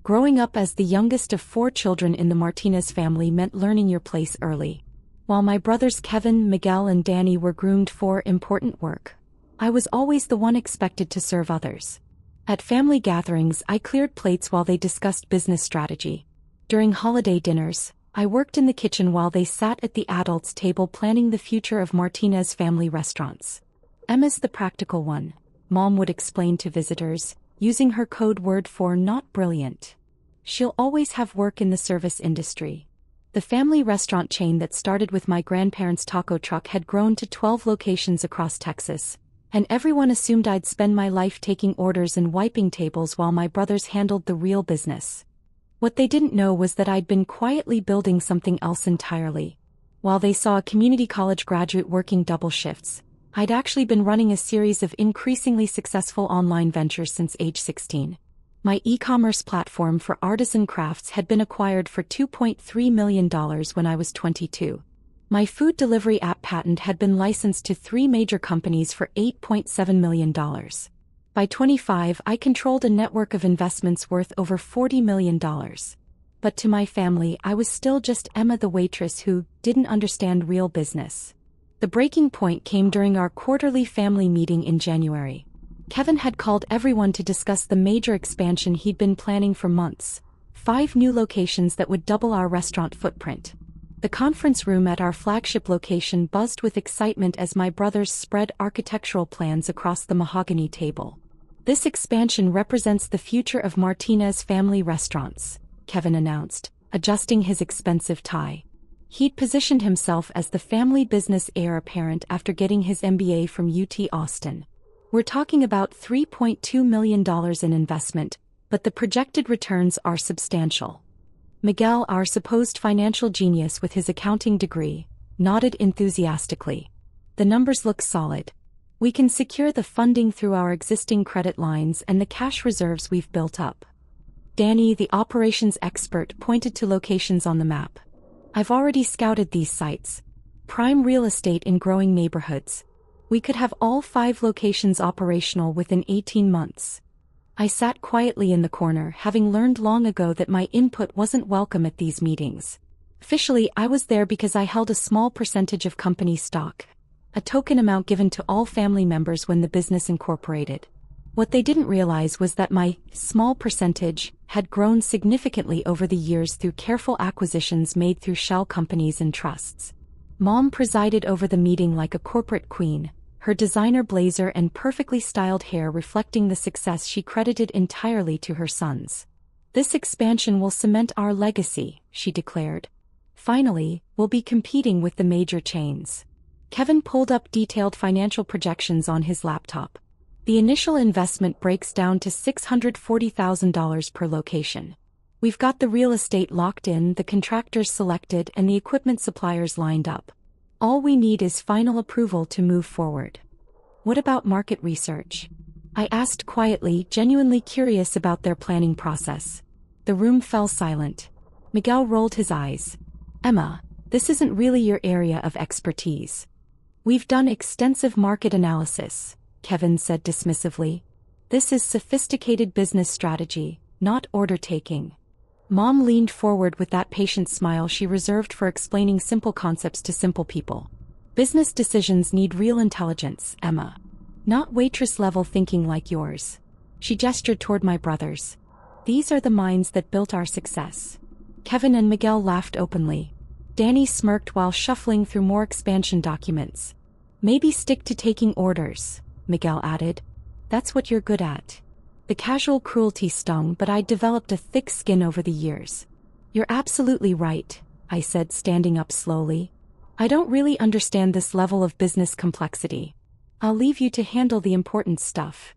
Growing up as the youngest of 4 children in the Martinez family meant learning your place early. While my brothers Kevin, Miguel and Danny were groomed for important work, I was always the one expected to serve others. At family gatherings, I cleared plates while they discussed business strategy. During holiday dinners, I worked in the kitchen while they sat at the adults' table planning the future of Martinez family restaurants. Emma's the practical one, Mom would explain to visitors, using her code word for not brilliant. She'll always have work in the service industry. The family restaurant chain that started with my grandparents' taco truck had grown to 12 locations across Texas, and everyone assumed I'd spend my life taking orders and wiping tables while my brothers handled the real business. What they didn't know was that I'd been quietly building something else entirely. While they saw a community college graduate working double shifts, I'd actually been running a series of increasingly successful online ventures since age 16. My e-commerce platform for artisan crafts had been acquired for $2.3 million when I was 22. My food delivery app patent had been licensed to 3 major companies for $8.7 million. By 25, I controlled a network of investments worth over $40 million. But to my family, I was still just Emma the waitress who didn't understand real business. The breaking point came during our quarterly family meeting in January. Kevin had called everyone to discuss the major expansion he'd been planning for months, 5 new locations that would double our restaurant footprint. The conference room at our flagship location buzzed with excitement as my brothers spread architectural plans across the mahogany table. "This expansion represents the future of Martinez family restaurants," Kevin announced, adjusting his expensive tie. He'd positioned himself as the family business heir apparent after getting his MBA from UT Austin. "We're talking about $3.2 million in investment, but the projected returns are substantial." Miguel, our supposed financial genius with his accounting degree, nodded enthusiastically. "The numbers look solid. We can secure the funding through our existing credit lines and the cash reserves we've built up." Danny, the operations expert, pointed to locations on the map. "I've already scouted these sites. Prime real estate in growing neighborhoods. We could have all 5 locations operational within 18 months. I sat quietly in the corner, having learned long ago that my input wasn't welcome at these meetings. Officially, I was there because I held a small percentage of company stock, a token amount given to all family members when the business incorporated. What they didn't realize was that my small percentage had grown significantly over the years through careful acquisitions made through shell companies and trusts. Mom presided over the meeting like a corporate queen, her designer blazer and perfectly styled hair reflecting the success she credited entirely to her sons. "This expansion will cement our legacy," she declared. "Finally, we'll be competing with the major chains." Kevin pulled up detailed financial projections on his laptop. "The initial investment breaks down to $640,000 per location. We've got the real estate locked in, the contractors selected, and the equipment suppliers lined up. All we need is final approval to move forward." "What about market research?" I asked quietly, genuinely curious about their planning process. The room fell silent. Miguel rolled his eyes. "Emma, this isn't really your area of expertise." "We've done extensive market analysis," Kevin said dismissively. "This is sophisticated business strategy, not order taking." Mom leaned forward with that patient smile she reserved for explaining simple concepts to simple people. "Business decisions need real intelligence, Emma. Not waitress-level thinking like yours." She gestured toward my brothers. "These are the minds that built our success." Kevin and Miguel laughed openly. Danny smirked while shuffling through more expansion documents. "Maybe stick to taking orders," Miguel added. "That's what you're good at." The casual cruelty stung, but I'd developed a thick skin over the years. "You're absolutely right," I said, standing up slowly. "I don't really understand this level of business complexity. I'll leave you to handle the important stuff."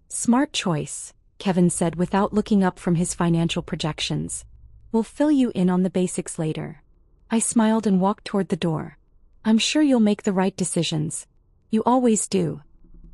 "Smart choice," Kevin said without looking up from his financial projections. "We'll fill you in on the basics later." I smiled and walked toward the door. "I'm sure you'll make the right decisions. You always do."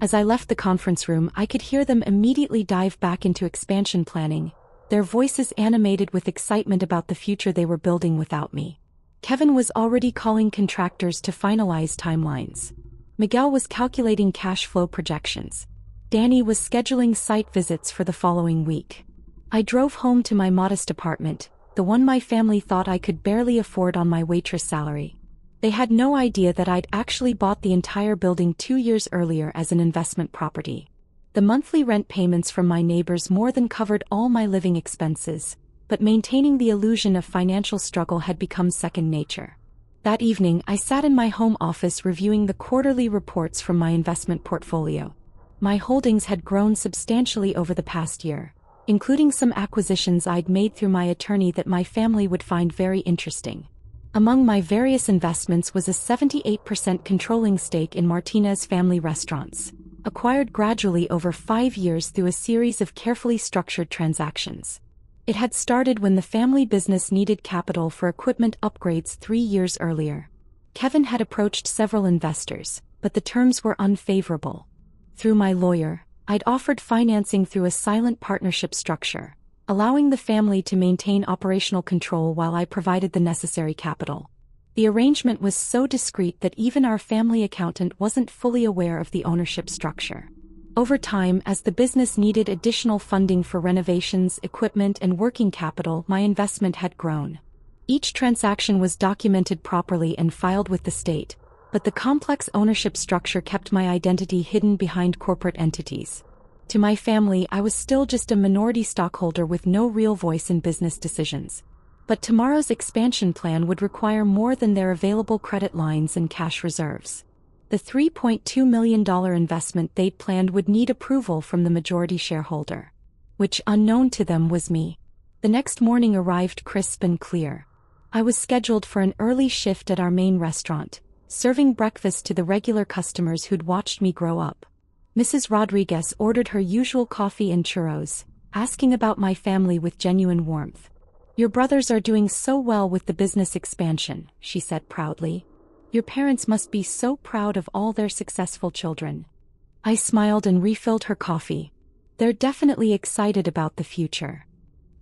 As I left the conference room, I could hear them immediately dive back into expansion planning, their voices animated with excitement about the future they were building without me. Kevin was already calling contractors to finalize timelines. Miguel was calculating cash flow projections. Danny was scheduling site visits for the following week. I drove home to my modest apartment, the one my family thought I could barely afford on my waitress salary. They had no idea that I'd actually bought the entire building 2 years earlier as an investment property. The monthly rent payments from my neighbors more than covered all my living expenses, but maintaining the illusion of financial struggle had become second nature. That evening, I sat in my home office reviewing the quarterly reports from my investment portfolio. My holdings had grown substantially over the past year, including some acquisitions I'd made through my attorney that my family would find very interesting. Among my various investments was a 78% controlling stake in Martinez Family Restaurants, acquired gradually over 5 years through a series of carefully structured transactions. It had started when the family business needed capital for equipment upgrades 3 years earlier. Kevin had approached several investors, but the terms were unfavorable. Through my lawyer, I'd offered financing through a silent partnership structure, allowing the family to maintain operational control while I provided the necessary capital. The arrangement was so discreet that even our family accountant wasn't fully aware of the ownership structure. Over time, as the business needed additional funding for renovations, equipment, and working capital, my investment had grown. Each transaction was documented properly and filed with the state, but the complex ownership structure kept my identity hidden behind corporate entities. To my family, I was still just a minority stockholder with no real voice in business decisions. But tomorrow's expansion plan would require more than their available credit lines and cash reserves. The $3.2 million investment they'd planned would need approval from the majority shareholder, which, unknown to them, was me. The next morning arrived crisp and clear. I was scheduled for an early shift at our main restaurant, serving breakfast to the regular customers who'd watched me grow up. Mrs. Rodriguez ordered her usual coffee and churros, asking about my family with genuine warmth. "Your brothers are doing so well with the business expansion," she said proudly. "Your parents must be so proud of all their successful children." I smiled and refilled her coffee. "They're definitely excited about the future."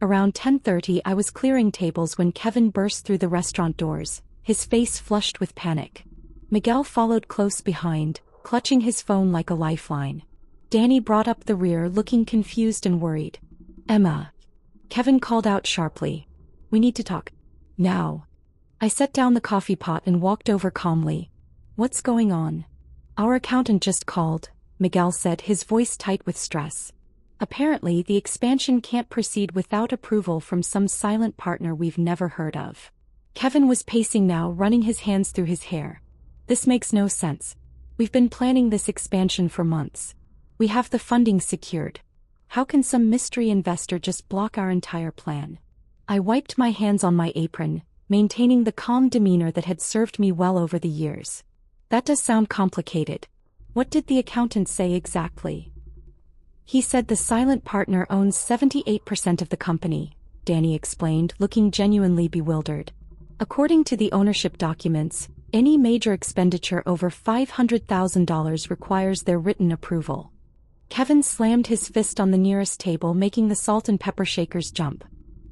Around 10:30, I was clearing tables when Kevin burst through the restaurant doors, his face flushed with panic. Miguel followed close behind, clutching his phone like a lifeline. Danny brought up the rear, looking confused and worried. "Emma," Kevin called out sharply. "We need to talk. Now." I set down the coffee pot and walked over calmly. "What's going on?" "Our accountant just called," Miguel said, his voice tight with stress. "Apparently, the expansion can't proceed without approval from some silent partner we've never heard of." Kevin was pacing now, running his hands through his hair. "This makes no sense. We've been planning this expansion for months. We have the funding secured. How can some mystery investor just block our entire plan?" I wiped my hands on my apron, maintaining the calm demeanor that had served me well over the years. "That does sound complicated. What did the accountant say exactly?" "He said the silent partner owns 78% of the company," Danny explained, looking genuinely bewildered. "According to the ownership documents, any major expenditure over $500,000 requires their written approval." Kevin slammed his fist on the nearest table, making the salt and pepper shakers jump.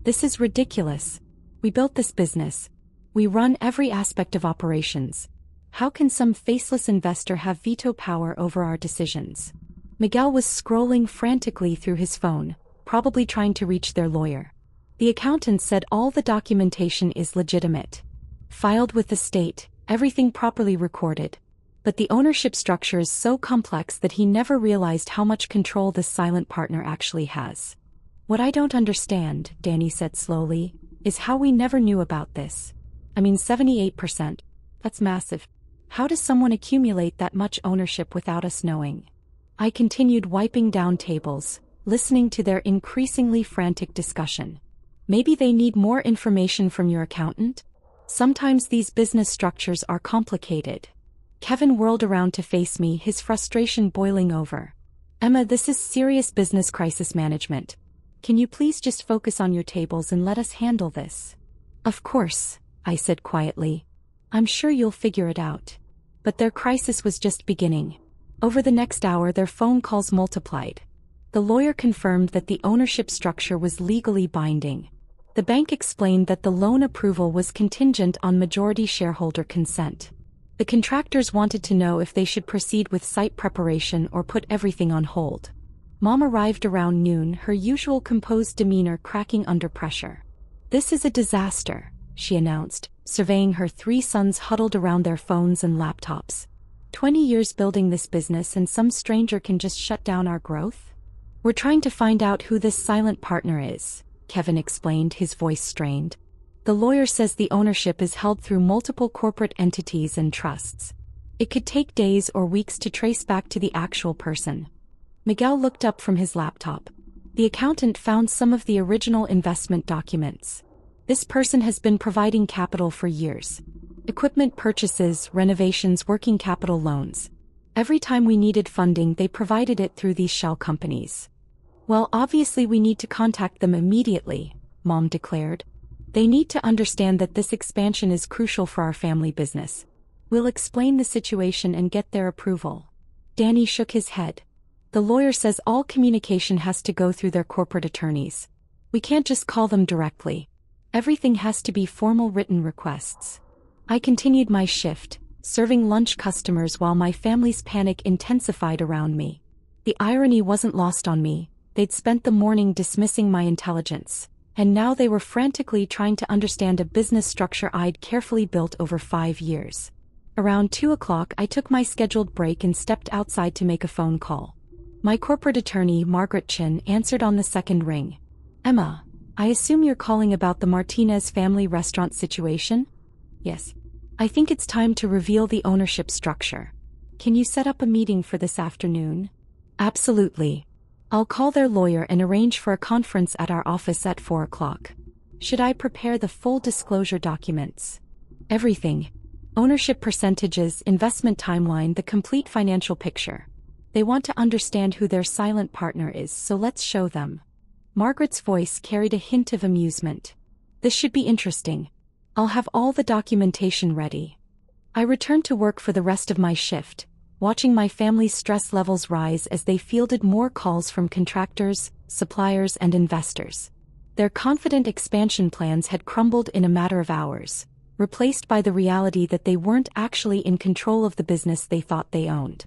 "This is ridiculous. We built this business. We run every aspect of operations. How can some faceless investor have veto power over our decisions?" Miguel was scrolling frantically through his phone, probably trying to reach their lawyer. "The accountant said all the documentation is legitimate. Filed with the state, everything properly recorded. But the ownership structure is so complex that he never realized how much control this silent partner actually has." "What I don't understand," Danny said slowly, "is how we never knew about this. I mean, 78%. That's massive. How does someone accumulate that much ownership without us knowing?" I continued wiping down tables, listening to their increasingly frantic discussion. "Maybe they need more information from your accountant? Sometimes these business structures are complicated." Kevin whirled around to face me, his frustration boiling over. "Emma, this is serious business crisis management. Can you please just focus on your tables and let us handle this?" "Of course," I said quietly. "I'm sure you'll figure it out." But their crisis was just beginning. Over the next hour, their phone calls multiplied. The lawyer confirmed that the ownership structure was legally binding. The bank explained that the loan approval was contingent on majority shareholder consent. The contractors wanted to know if they should proceed with site preparation or put everything on hold. Mom arrived around noon, her usual composed demeanor cracking under pressure. "This is a disaster," she announced, surveying her 3 sons huddled around their phones and laptops. 20 years building this business and some stranger can just shut down our growth? "We're trying to find out who this silent partner is," Kevin explained, his voice strained. "The lawyer says the ownership is held through multiple corporate entities and trusts. It could take days or weeks to trace back to the actual person." Miguel looked up from his laptop. The accountant found some of the original investment documents. "This person has been providing capital for years. Equipment purchases, renovations, working capital loans. Every time we needed funding, they provided it through these shell companies." "Well, obviously we need to contact them immediately," Mom declared. "They need to understand that this expansion is crucial for our family business. We'll explain the situation and get their approval." Danny shook his head. "The lawyer says all communication has to go through their corporate attorneys. We can't just call them directly. Everything has to be formal written requests." I continued my shift, serving lunch customers while my family's panic intensified around me. The irony wasn't lost on me. They'd spent the morning dismissing my intelligence, and now they were frantically trying to understand a business structure I'd carefully built over 5 years. Around 2 o'clock, I took my scheduled break and stepped outside to make a phone call. My corporate attorney, Margaret Chin, answered on the second ring. "Emma, I assume you're calling about the Martinez family restaurant situation?" "Yes. I think it's time to reveal the ownership structure. Can you set up a meeting for this afternoon?" "Absolutely. I'll call their lawyer and arrange for a conference at our office at 4 o'clock. Should I prepare the full disclosure documents?" "Everything. Ownership percentages, investment timeline, the complete financial picture. They want to understand who their silent partner is, so let's show them." Margaret's voice carried a hint of amusement. "This should be interesting. I'll have all the documentation ready." I returned to work for the rest of my shift, watching my family's stress levels rise as they fielded more calls from contractors, suppliers, and investors. Their confident expansion plans had crumbled in a matter of hours, replaced by the reality that they weren't actually in control of the business they thought they owned.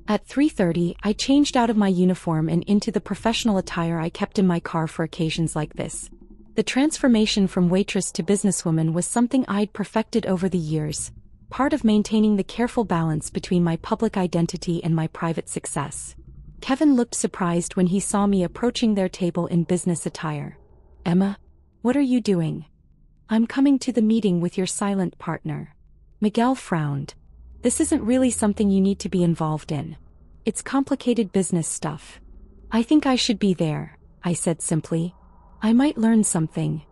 At 3:30, I changed out of my uniform and into the professional attire I kept in my car for occasions like this. The transformation from waitress to businesswoman was something I'd perfected over the years, part of maintaining the careful balance between my public identity and my private success. Kevin looked surprised when he saw me approaching their table in business attire. "Emma, what are you doing?" "I'm coming to the meeting with your silent partner." Miguel frowned. "This isn't really something you need to be involved in. It's complicated business stuff." "I think I should be there," I said simply. "I might learn something."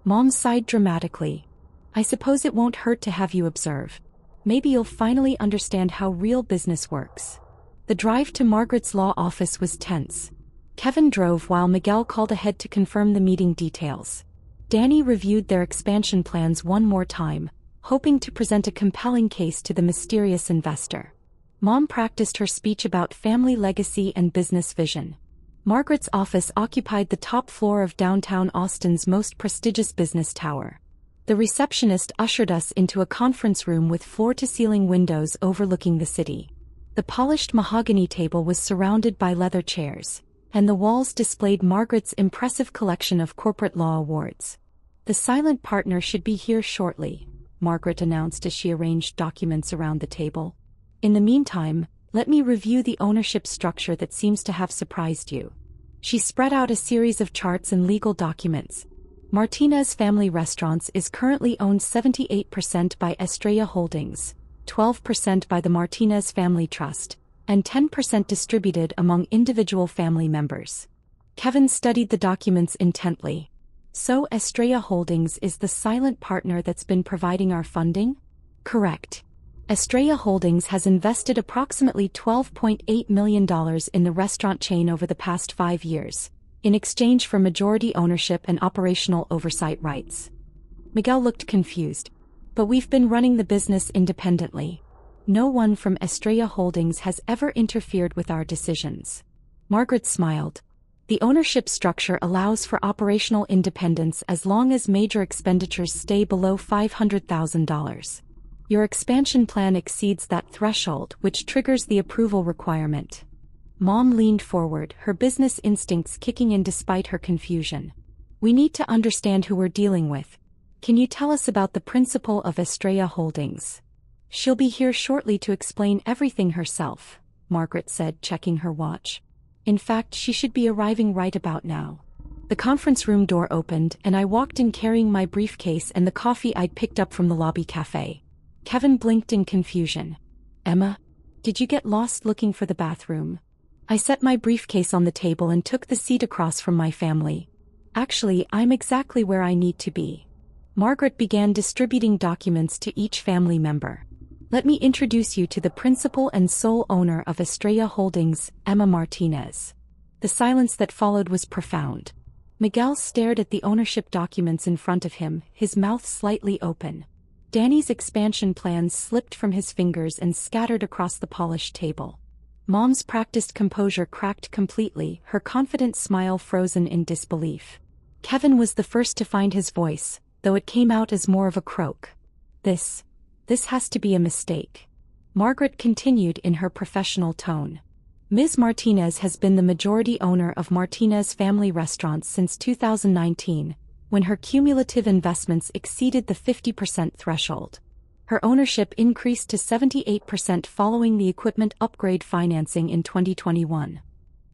Mom sighed dramatically. "I suppose it won't hurt to have you observe. Maybe you'll finally understand how real business works." The drive to Margaret's law office was tense. Kevin drove while Miguel called ahead to confirm the meeting details. Danny reviewed their expansion plans one more time, hoping to present a compelling case to the mysterious investor. Mom practiced her speech about family legacy and business vision. Margaret's office occupied the top floor of downtown Austin's most prestigious business tower. The receptionist ushered us into a conference room with floor-to-ceiling windows overlooking the city. The polished mahogany table was surrounded by leather chairs, and the walls displayed Margaret's impressive collection of corporate law awards. "The silent partner should be here shortly," Margaret announced as she arranged documents around the table. "In the meantime, let me review the ownership structure that seems to have surprised you." She spread out a series of charts and legal documents. Martinez Family Restaurants is currently owned 78% by Estrella Holdings, 12% by the Martinez Family Trust, and 10% distributed among individual family members. Kevin studied the documents intently. "So Estrella Holdings is the silent partner that's been providing our funding?" "Correct. Estrella Holdings has invested approximately $12.8 million in the restaurant chain over the past 5 years, in exchange for majority ownership and operational oversight rights." Miguel looked confused. "But we've been running the business independently. No one from Estrella Holdings has ever interfered with our decisions." Margaret smiled. "The ownership structure allows for operational independence as long as major expenditures stay below $500,000. Your expansion plan exceeds that threshold, which triggers the approval requirement." Mom leaned forward, her business instincts kicking in despite her confusion. We need to understand who we're dealing with. Can you tell us about the principal of Estrella Holdings? She'll be here shortly to explain everything herself, Margaret said, checking her watch. In fact, she should be arriving right about now. The conference room door opened and I walked in carrying my briefcase and the coffee I'd picked up from the lobby cafe. Kevin blinked in confusion. Emma, did you get lost looking for the bathroom? I set my briefcase on the table and took the seat across from my family. Actually, I'm exactly where I need to be. Margaret began distributing documents to each family member. Let me introduce you to the principal and sole owner of Estrella Holdings, Emma Martinez. The silence that followed was profound. Miguel stared at the ownership documents in front of him, his mouth slightly open. Danny's expansion plans slipped from his fingers and scattered across the polished table. Mom's practiced composure cracked completely, her confident smile frozen in disbelief. Kevin was the first to find his voice, though it came out as more of a croak. This has to be a mistake. Margaret continued in her professional tone. Ms. Martinez has been the majority owner of Martinez Family Restaurants since 2019, when her cumulative investments exceeded the 50% threshold. Her ownership increased to 78% following the equipment upgrade financing in 2021.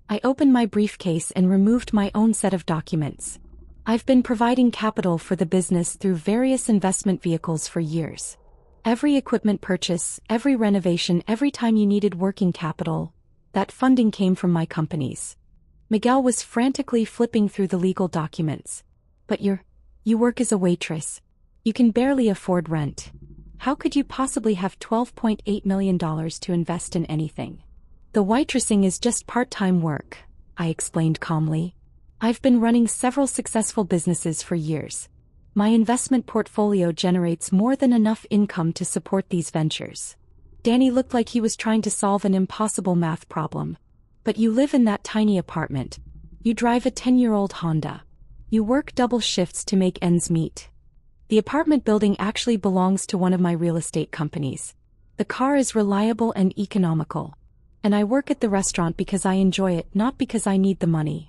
I opened my briefcase and removed my own set of documents. I've been providing capital for the business through various investment vehicles for years. Every equipment purchase, every renovation, every time you needed working capital, that funding came from my companies. Miguel was frantically flipping through the legal documents. But you work as a waitress. You can barely afford rent. How could you possibly have $12.8 million to invest in anything? The waitressing is just part-time work, I explained calmly. I've been running several successful businesses for years. My investment portfolio generates more than enough income to support these ventures. Danny looked like he was trying to solve an impossible math problem. But you live in that tiny apartment. You drive a 10-year-old Honda. You work double shifts to make ends meet. The apartment building actually belongs to one of my real estate companies. The car is reliable and economical. And I work at the restaurant because I enjoy it, not because I need the money.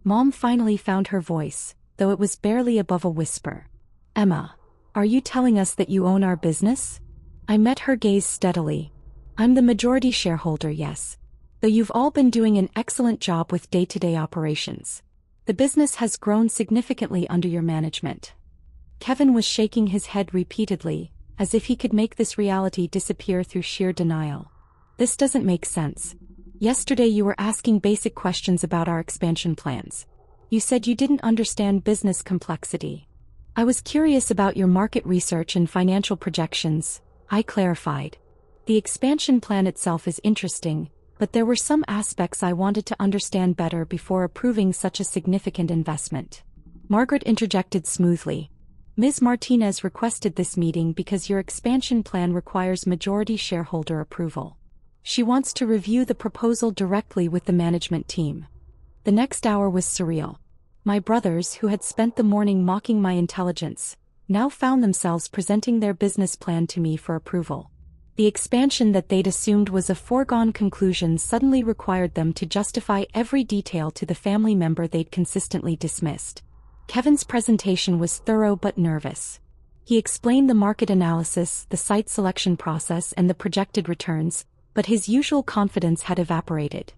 Mom finally found her voice, though it was barely above a whisper. Emma, are you telling us that you own our business? I met her gaze steadily. I'm the majority shareholder, yes. Though you've all been doing an excellent job with day-to-day operations. The business has grown significantly under your management. Kevin was shaking his head repeatedly, as if he could make this reality disappear through sheer denial. This doesn't make sense. Yesterday you were asking basic questions about our expansion plans. You said you didn't understand business complexity. I was curious about your market research and financial projections, I clarified. The expansion plan itself is interesting, but there were some aspects I wanted to understand better before approving such a significant investment. Margaret interjected smoothly. Ms. Martinez requested this meeting because your expansion plan requires majority shareholder approval. She wants to review the proposal directly with the management team. The next hour was surreal. My brothers, who had spent the morning mocking my intelligence, now found themselves presenting their business plan to me for approval. The expansion that they'd assumed was a foregone conclusion suddenly required them to justify every detail to the family member they'd consistently dismissed. Kevin's presentation was thorough but nervous. He explained the market analysis, the site selection process, and the projected returns, but his usual confidence had evaporated.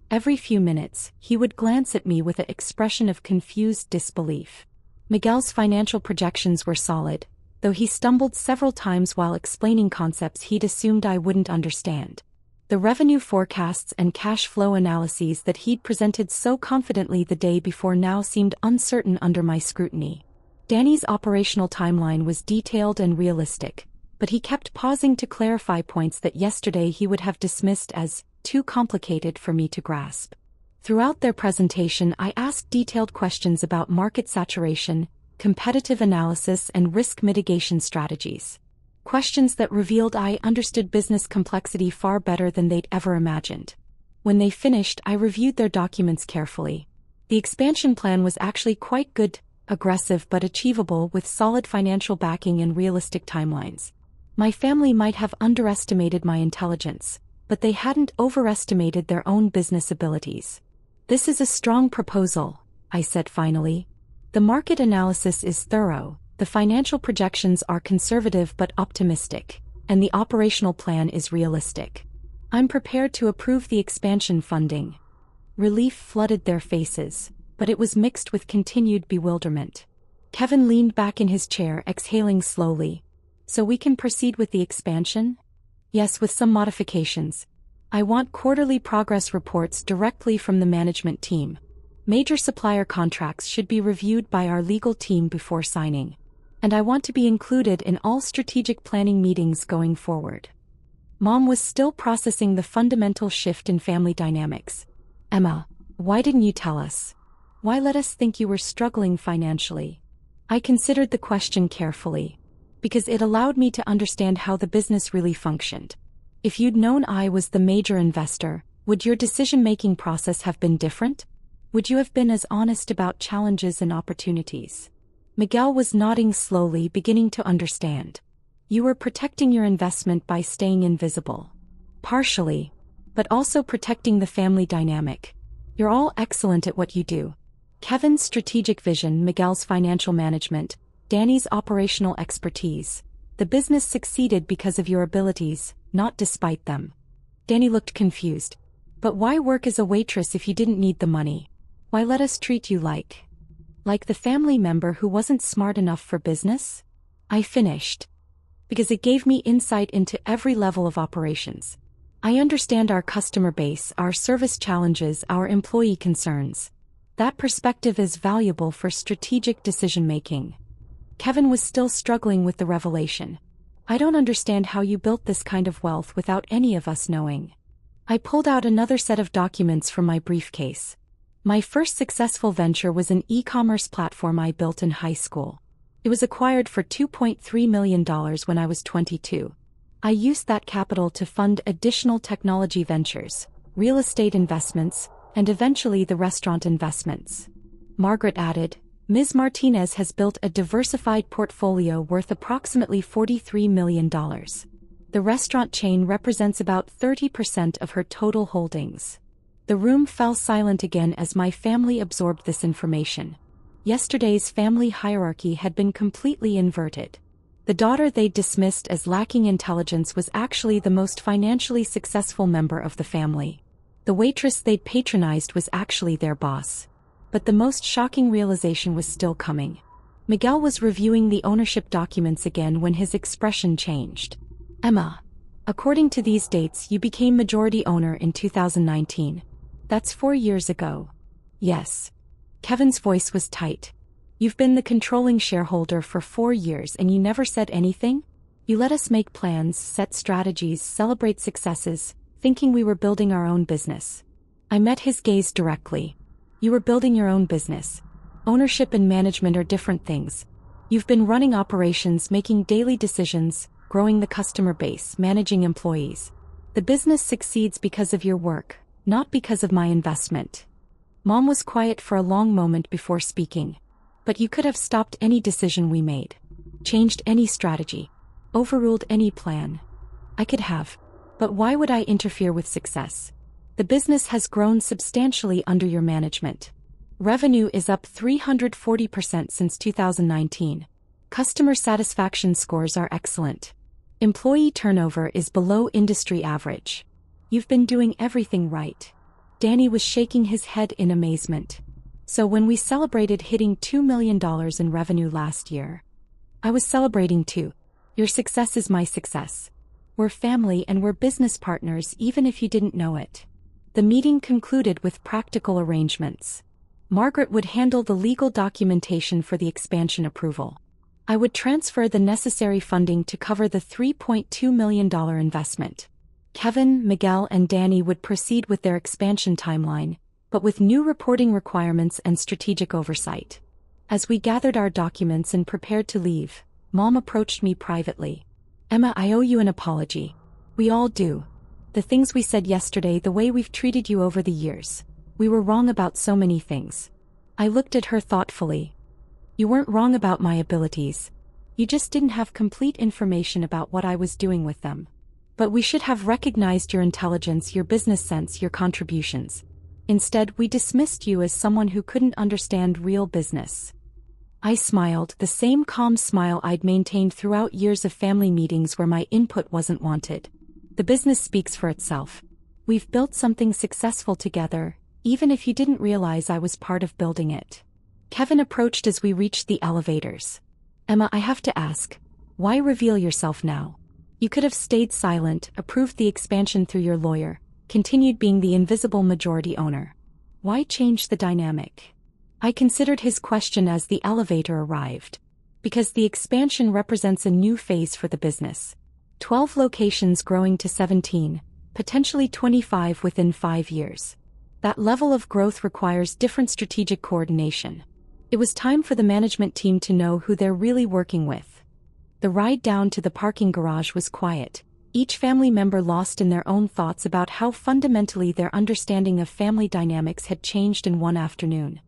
Every few minutes, he would glance at me with an expression of confused disbelief. Miguel's financial projections were solid, though he stumbled several times while explaining concepts he'd assumed I wouldn't understand. The revenue forecasts and cash flow analyses that he'd presented so confidently the day before now seemed uncertain under my scrutiny. Danny's operational timeline was detailed and realistic, but he kept pausing to clarify points that yesterday he would have dismissed as too complicated for me to grasp. Throughout their presentation, I asked detailed questions about market saturation, competitive analysis, and risk mitigation strategies. Questions that revealed I understood business complexity far better than they'd ever imagined. When they finished, I reviewed their documents carefully. The expansion plan was actually quite good, aggressive but achievable with solid financial backing and realistic timelines. My family might have underestimated my intelligence, but they hadn't overestimated their own business abilities. "This is a strong proposal," I said finally. "The market analysis is thorough, the financial projections are conservative but optimistic, and the operational plan is realistic. I'm prepared to approve the expansion funding." Relief flooded their faces, but it was mixed with continued bewilderment. Kevin leaned back in his chair, exhaling slowly. "So we can proceed with the expansion?" "Yes, with some modifications. I want quarterly progress reports directly from the management team. Major supplier contracts should be reviewed by our legal team before signing. And I want to be included in all strategic planning meetings going forward." Mom was still processing the fundamental shift in family dynamics. "Emma, why didn't you tell us? Why let us think you were struggling financially?" I considered the question carefully, because it allowed me to understand how the business really functioned. If you'd known I was the major investor, would your decision-making process have been different? Would you have been as honest about challenges and opportunities? Miguel was nodding slowly, beginning to understand. "You were protecting your investment by staying invisible." "Partially. But also protecting the family dynamic. You're all excellent at what you do. Kevin's strategic vision, Miguel's financial management, Danny's operational expertise. The business succeeded because of your abilities, not despite them." Danny looked confused. "But why work as a waitress if you didn't need the money? Why let us treat you like the family member who wasn't smart enough for business?" I finished. "Because it gave me insight into every level of operations. I understand our customer base, our service challenges, our employee concerns. That perspective is valuable for strategic decision-making." Kevin was still struggling with the revelation. "I don't understand how you built this kind of wealth without any of us knowing." I pulled out another set of documents from my briefcase. My first successful venture was an e-commerce platform I built in high school. It was acquired for $2.3 million when I was 22. I used that capital to fund additional technology ventures, real estate investments, and eventually the restaurant investments. Margaret added, "Ms. Martinez has built a diversified portfolio worth approximately $43 million. The restaurant chain represents about 30% of her total holdings." The room fell silent again as my family absorbed this information. Yesterday's family hierarchy had been completely inverted. The daughter they'd dismissed as lacking intelligence was actually the most financially successful member of the family. The waitress they'd patronized was actually their boss. But the most shocking realization was still coming. Miguel was reviewing the ownership documents again when his expression changed. "Emma, according to these dates you became majority owner in 2019. That's 4 years ago." "Yes." Kevin's voice was tight. "You've been the controlling shareholder for 4 years and you never said anything? You let us make plans, set strategies, celebrate successes, thinking we were building our own business." I met his gaze directly. "You were building your own business. Ownership and management are different things. You've been running operations, making daily decisions, growing the customer base, managing employees. The business succeeds because of your work, not because of my investment." Mom was quiet for a long moment before speaking. "But you could have stopped any decision we made. Changed any strategy. Overruled any plan." "I could have. But why would I interfere with success? The business has grown substantially under your management. Revenue is up 340% since 2019. Customer satisfaction scores are excellent. Employee turnover is below industry average. You've been doing everything right." Danny was shaking his head in amazement. "So when we celebrated hitting $2 million in revenue last year, I was celebrating too. Your success is my success. We're family and we're business partners even if you didn't know it." The meeting concluded with practical arrangements. Margaret would handle the legal documentation for the expansion approval. I would transfer the necessary funding to cover the $3.2 million investment. Kevin, Miguel, and Danny would proceed with their expansion timeline, but with new reporting requirements and strategic oversight. As we gathered our documents and prepared to leave, Mom approached me privately. "Emma, I owe you an apology. We all do. The things we said yesterday, the way we've treated you over the years. We were wrong about so many things." I looked at her thoughtfully. "You weren't wrong about my abilities. You just didn't have complete information about what I was doing with them." But we should have recognized your intelligence, your business sense, your contributions. Instead, we dismissed you as someone who couldn't understand real business." I smiled, the same calm smile I'd maintained throughout years of family meetings where my input wasn't wanted. The business speaks for itself. We've built something successful together, even if you didn't realize I was part of building it. Kevin approached as we reached the elevators. "Emma, I have to ask, why reveal yourself now? You could have stayed silent, approved the expansion through your lawyer, continued being the invisible majority owner. Why change the dynamic?" I considered his question as the elevator arrived. Because the expansion represents a new phase for the business. 12 locations growing to 17, potentially 25 within 5 years. That level of growth requires different strategic coordination. It was time for the management team to know who they're really working with. The ride down to the parking garage was quiet, each family member lost in their own thoughts about how fundamentally their understanding of family dynamics had changed in one afternoon.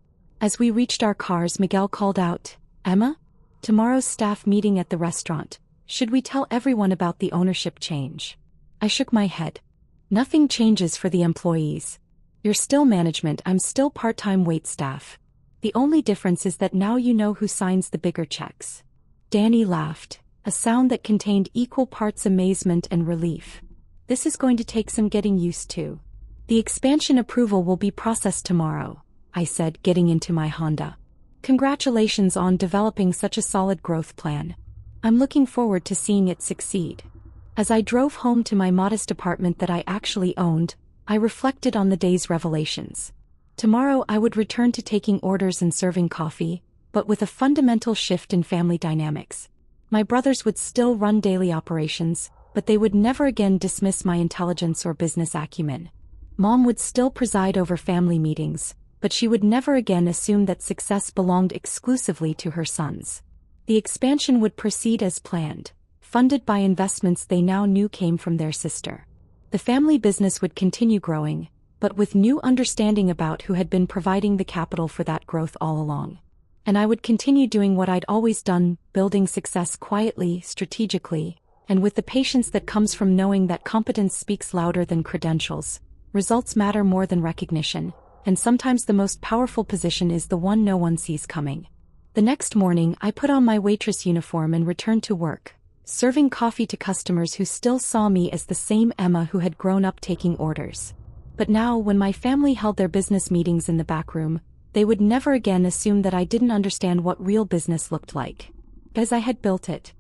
As we reached our cars, Miguel called out, "Emma? Tomorrow's staff meeting at the restaurant. Should we tell everyone about the ownership change?" I shook my head. "Nothing changes for the employees. You're still management, I'm still part-time waitstaff. The only difference is that now you know who signs the bigger checks." Danny laughed, a sound that contained equal parts amazement and relief. "This is going to take some getting used to. The expansion approval will be processed tomorrow," I said, getting into my Honda. "Congratulations on developing such a solid growth plan. I'm looking forward to seeing it succeed." As I drove home to my modest apartment that I actually owned, I reflected on the day's revelations. Tomorrow I would return to taking orders and serving coffee, but with a fundamental shift in family dynamics. My brothers would still run daily operations, but they would never again dismiss my intelligence or business acumen. Mom would still preside over family meetings, but she would never again assume that success belonged exclusively to her sons. The expansion would proceed as planned, funded by investments they now knew came from their sister. The family business would continue growing, but with new understanding about who had been providing the capital for that growth all along. And I would continue doing what I'd always done, building success quietly, strategically, and with the patience that comes from knowing that competence speaks louder than credentials, results matter more than recognition, and sometimes the most powerful position is the one no one sees coming. The next morning, I put on my waitress uniform and returned to work, serving coffee to customers who still saw me as the same Emma who had grown up taking orders. But now, when my family held their business meetings in the back room, they would never again assume that I didn't understand what real business looked like. Because I had built it.